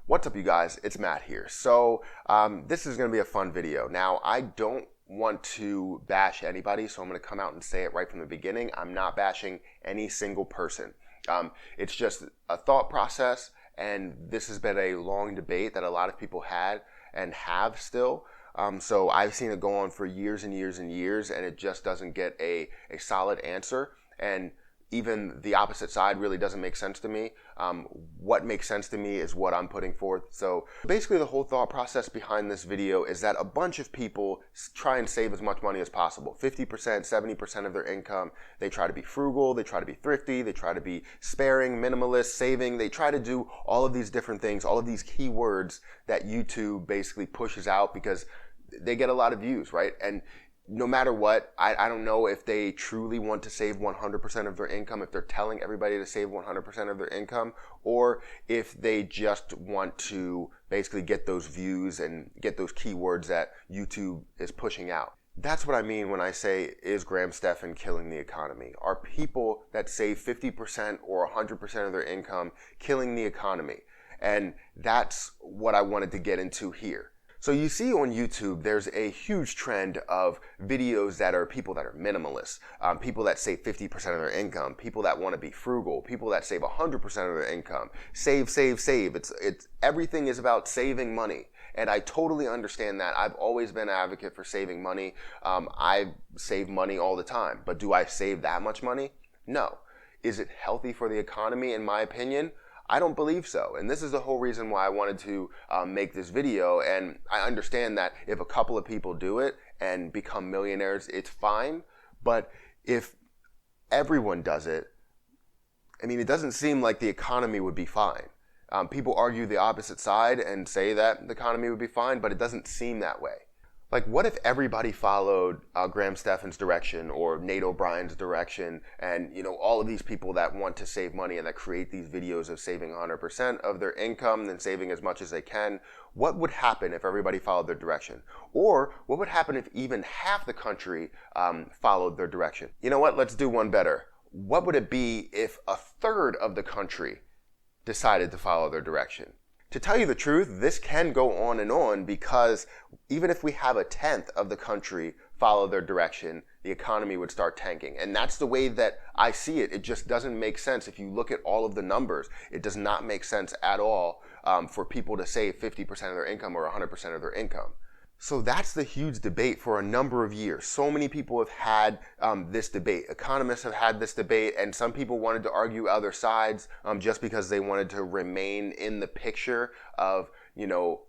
What's up, you guys? It's Matt here. This is going to be a fun video. Now, I don't want to bash anybody, so I'm going to come out and say it right from the beginning. I'm not bashing any single person. It's just a thought process, and this has been a long debate that a lot of people had and have still. So I've seen it go on for years and years and years, and it just doesn't get a solid answer. And even the opposite side really doesn't make sense to me. What makes sense to me is what I'm putting forth. So basically the whole thought process behind this video is that a bunch of people try and save as much money as possible. 50%, 70% of their income. They try to be frugal, they try to be thrifty, they try to be sparing, minimalist, saving. They try to do all of these different things, all of these keywords that YouTube basically pushes out because they get a lot of views, right? And no matter what, I don't know if they truly want to save 100% of their income, if they're telling everybody to save 100% of their income, or if they just want to basically get those views and get those keywords that YouTube is pushing out. That's what I mean when I say, is Stephan killing the economy? Are people that save 50% or 100% of their income killing the economy? And that's what I wanted to get into here. So you see on YouTube, there's a huge trend of videos that are people that are minimalists, people that save 50% of their income, people that want to be frugal, people that save 100% of their income, save, save, save. It's everything is about saving money. And I totally understand that. I've always been an advocate for saving money. I save money all the time, but do I save that much money? No. Is it healthy for the economy? In my opinion, I don't believe so. And this is the whole reason why I wanted to make this video. And I understand that if a couple of people do it and become millionaires, it's fine. But if everyone does it, I mean, it doesn't seem like the economy would be fine. People argue the opposite side and say that the economy would be fine, but it doesn't seem that way. Like, what if everybody followed Stephan's direction or Nate O'Brien's direction, and all of these people that want to save money and that create these videos of saving 100% of their income and saving as much as they can? What would happen if everybody followed their direction? Or what would happen if even half the country followed their direction? You know what? Let's do one better. What would it be if a third of the country decided to follow their direction? To tell you the truth, this can go on because even if we have a tenth of the country follow their direction, the economy would start tanking. And that's the way that I see it. It just doesn't make sense. If you look at all of the numbers, it does not make sense at all for people to save 50% of their income or 100% of their income. So that's the huge debate for a number of years. So many people have had this debate. Economists have had this debate, and some people wanted to argue other sides just because they wanted to remain in the picture of,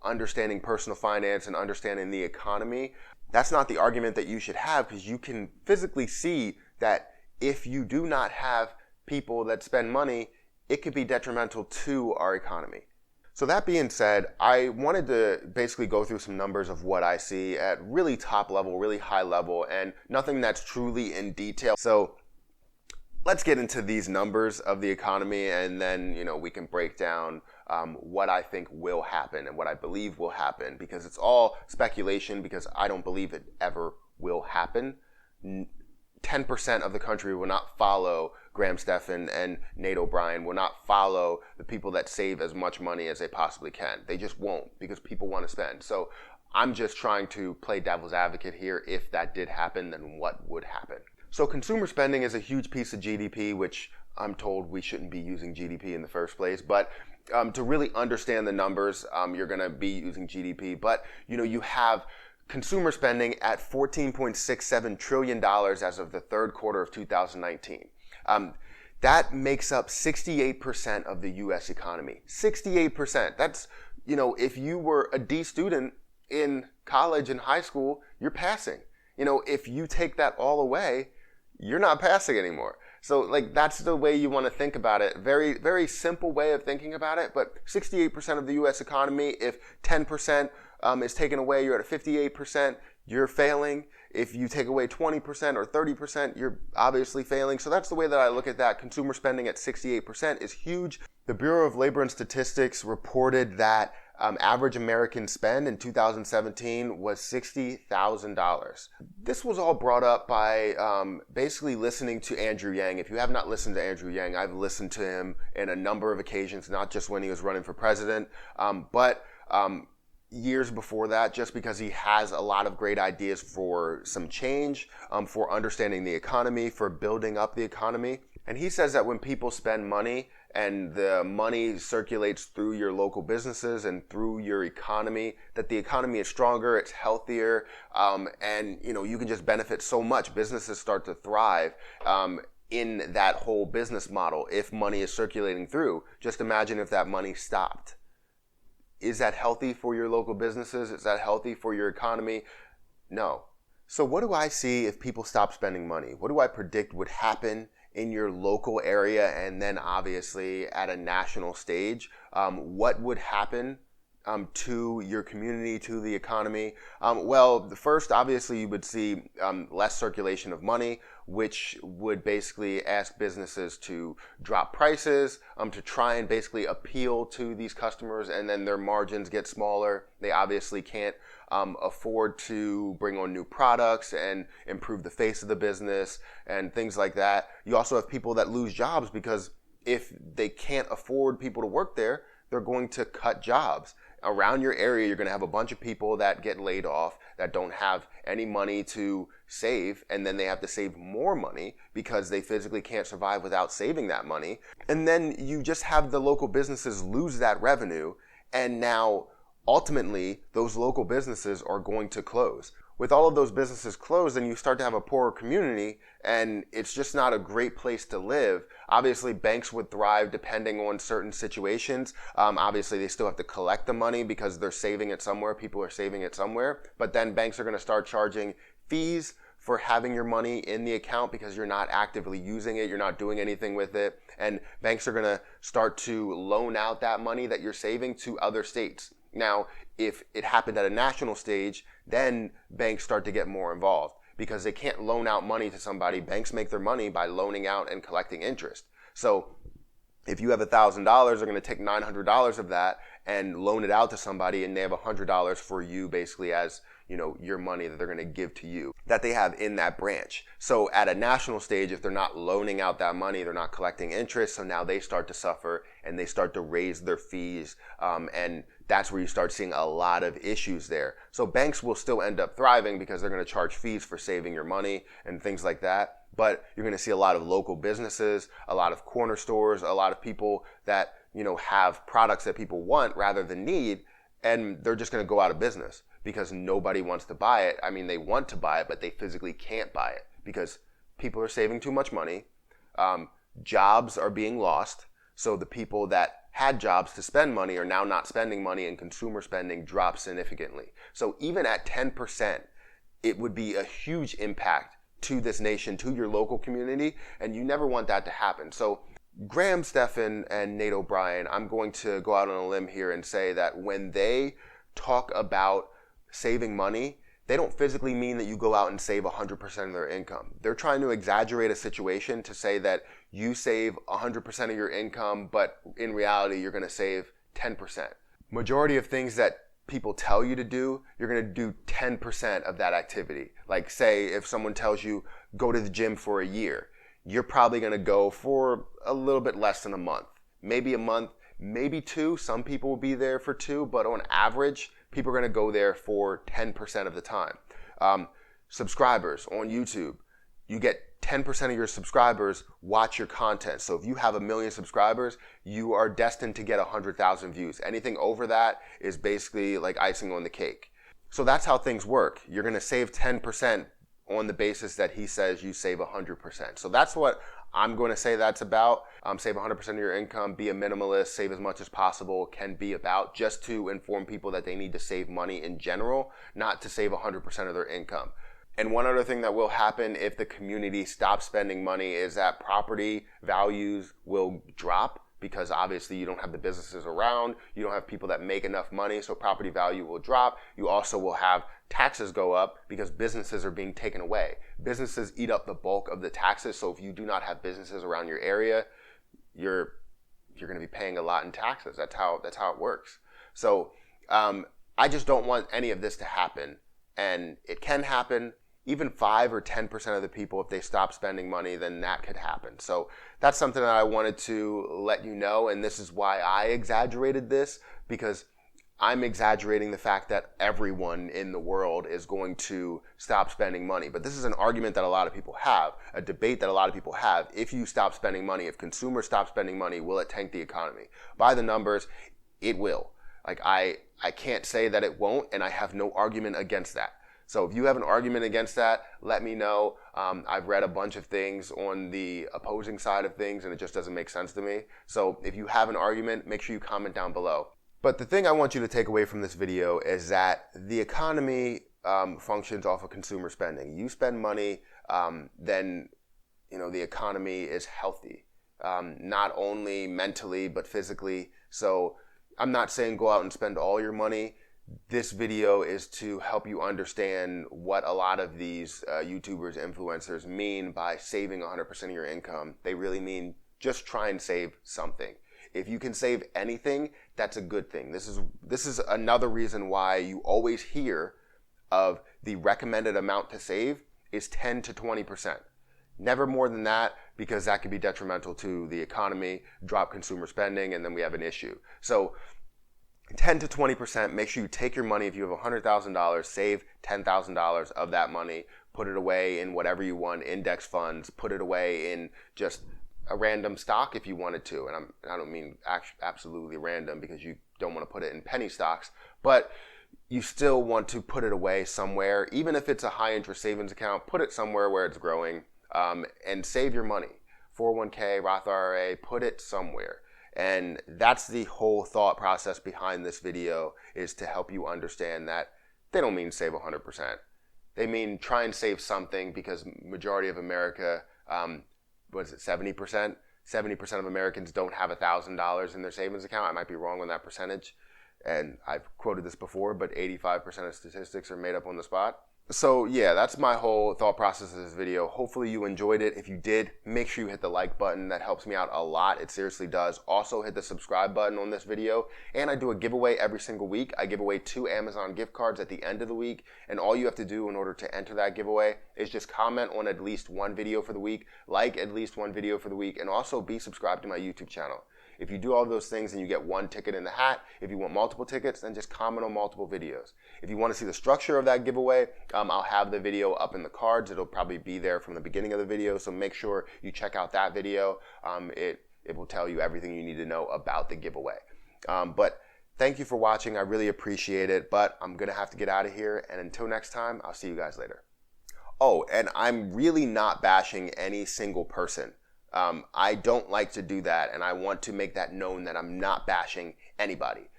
understanding personal finance and understanding the economy. That's not the argument that you should have, because you can physically see that if you do not have people that spend money, it could be detrimental to our economy. So that being said, I wanted to basically go through some numbers of what I see at really top level, really high level, and nothing that's truly in detail. So let's get into these numbers of the economy, and then we can break down what I think will happen and what I believe will happen, because it's all speculation, because I don't believe it ever will happen. 10% of the country will not follow Stephan and Nate O'Brien, will not follow the people that save as much money as they possibly can. They just won't, because people want to spend. So I'm just trying to play devil's advocate here. If that did happen, then what would happen? So consumer spending is a huge piece of GDP, which I'm told we shouldn't be using GDP in the first place. But to really understand the numbers, you're going to be using GDP. But you have consumer spending at $14.67 trillion as of the third quarter of 2019. That makes up 68% of the U.S. economy. 68%. That's, if you were a D student in college and high school, you're passing. If you take that all away, you're not passing anymore. So that's the way you want to think about it. Very, very simple way of thinking about it, but 68% of the U.S. economy, if 10% is taken away, you're at a 58%, you're failing. If you take away 20% or 30%, you're obviously failing. So that's the way that I look at that. Consumer spending at 68% is huge. The Bureau of Labor and Statistics reported that Average American spend in 2017 was $60,000. This was all brought up by basically listening to Andrew Yang. If you have not listened to Andrew Yang, I've listened to him in a number of occasions, not just when he was running for president, but years before that, just because he has a lot of great ideas for some change, for understanding the economy, for building up the economy. And he says that when people spend money and the money circulates through your local businesses and through your economy, that the economy is stronger, it's healthier, and you can just benefit so much. Businesses start to thrive in that whole business model if money is circulating through. Just imagine if that money stopped. Is that healthy for your local businesses? Is that healthy for your economy? No. So what do I see if people stop spending money? What do I predict would happen in your local area, and then obviously at a national stage? What would happen to your community, to the economy? Well, the first, obviously, you would see less circulation of money, which would basically ask businesses to drop prices, to try and basically appeal to these customers, and then their margins get smaller. They obviously can't afford to bring on new products and improve the face of the business and things like that. You also have people that lose jobs because if they can't afford people to work there, they're going to cut jobs. Around your area, you're going to have a bunch of people that get laid off, that don't have any money to save, and then they have to save more money because they physically can't survive without saving that money. And then you just have the local businesses lose that revenue, and now ultimately those local businesses are going to close. With all of those businesses closed, then you start to have a poorer community, and it's just not a great place to live. Obviously, banks would thrive depending on certain situations. Obviously, they still have to collect the money because they're saving it somewhere. People are saving it somewhere. But then banks are going to start charging fees for having your money in the account because you're not actively using it. You're not doing anything with it. And banks are going to start to loan out that money that you're saving to other states. Now, if it happened at a national stage, then banks start to get more involved because they can't loan out money to somebody. Banks make their money by loaning out and collecting interest. So if you have $1,000, they're going to take $900 of that and loan it out to somebody, and they have $100 for you basically as your money that they're going to give to you that they have in that branch. So at a national stage, if they're not loaning out that money, they're not collecting interest. So now they start to suffer and they start to raise their fees. And that's where you start seeing a lot of issues there. So banks will still end up thriving because they're going to charge fees for saving your money and things like that. But you're going to see a lot of local businesses, a lot of corner stores, a lot of people that, have products that people want rather than need. And they're just going to go out of business because nobody wants to buy it. I mean, they want to buy it, but they physically can't buy it because people are saving too much money. Jobs are being lost. So the people that had jobs to spend money are now not spending money, and consumer spending drops significantly. So even at 10%, it would be a huge impact to this nation, to your local community, and you never want that to happen. So Graham Stephan and Nate O'Brien, I'm going to go out on a limb here and say that when they talk about saving money, they don't physically mean that you go out and save 100% of their income. They're trying to exaggerate a situation to say that you save 100% of your income, but in reality, you're going to save 10%. Majority of things that people tell you to do, you're going to do 10% of that activity. Like say if someone tells you go to the gym for a year, you're probably going to go for a little bit less than a month, maybe 2. Some people will be there for 2, but on average, people are going to go there for 10% of the time. Subscribers on YouTube, you get 10% of your subscribers watch your content. So if you have 1 million subscribers, you are destined to get 100,000 views. Anything over that is basically like icing on the cake. So that's how things work. You're going to save 10% on the basis that he says you save 100%. So that's what I'm going to say that's about. Save 100% of your income, be a minimalist, save as much as possible can be about, just to inform people that they need to save money in general, not to save 100% of their income. And one other thing that will happen if the community stops spending money is that property values will drop because obviously you don't have the businesses around, you don't have people that make enough money, so property value will drop. You also will have taxes go up because businesses are being taken away. Businesses eat up the bulk of the taxes, so if you do not have businesses around your area, you're going to be paying a lot in taxes. That's how it works. So I just don't want any of this to happen. And it can happen. Even 5 or 10% of the people, if they stop spending money, then that could happen. So that's something that I wanted to let you know. And this is why I exaggerated this, because I'm exaggerating the fact that everyone in the world is going to stop spending money. But this is an argument that a lot of people have, a debate that a lot of people have. If you stop spending money, if consumers stop spending money, will it tank the economy? By the numbers, it will. Like I can't say that it won't, and I have no argument against that. So if you have an argument against that, let me know. I've read a bunch of things on the opposing side of things, and it just doesn't make sense to me. So if you have an argument, make sure you comment down below. But the thing I want you to take away from this video is that the economy functions off of consumer spending. You spend money, then the economy is healthy, not only mentally but physically. So I'm not saying go out and spend all your money. This video is to help you understand what a lot of these YouTubers, influencers mean by saving 100% of your income. They really mean just try and save something. If you can save anything, that's a good thing. This is another reason why you always hear of the recommended amount to save is 10 to 20%. Never more than that, because that could be detrimental to the economy, drop consumer spending, and then we have an issue. So 10 to 20%, make sure you take your money. If you have $100,000, save $10,000 of that money, put it away in whatever you want, index funds, put it away in just a random stock if you wanted to. And I don't mean absolutely random, because you don't want to put it in penny stocks, but you still want to put it away somewhere. Even if it's a high interest savings account, put it somewhere where it's growing, and save your money. 401k, Roth IRA, put it somewhere. And that's the whole thought process behind this video, is to help you understand that they don't mean save 100%. They mean try and save something, because majority of America, 70%? 70% of Americans don't have $1,000 in their savings account. I might be wrong on that percentage, and I've quoted this before, but 85% of statistics are made up on the spot. So yeah, that's my whole thought process of this video. Hopefully you enjoyed it. If you did, make sure you hit the like button. That helps me out a lot. It seriously does. Also hit the subscribe button on this video. And I do a giveaway every single week. I give away 2 Amazon gift cards at the end of the week. And all you have to do in order to enter that giveaway is just comment on at least one video for the week, like at least one video for the week, and also be subscribed to my YouTube channel. If you do all those things, then you get 1 ticket in the hat. If you want multiple tickets, then just comment on multiple videos. If you want to see the structure of that giveaway, I'll have the video up in the cards. It'll probably be there from the beginning of the video, so make sure you check out that video. It will tell you everything you need to know about the giveaway. But thank you for watching. I really appreciate it, but I'm going to have to get out of here. And until next time, I'll see you guys later. Oh, and I'm really not bashing any single person. I don't like to do that, and I want to make that known that I'm not bashing anybody.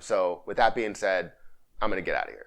So with that being said, I'm going to get out of here.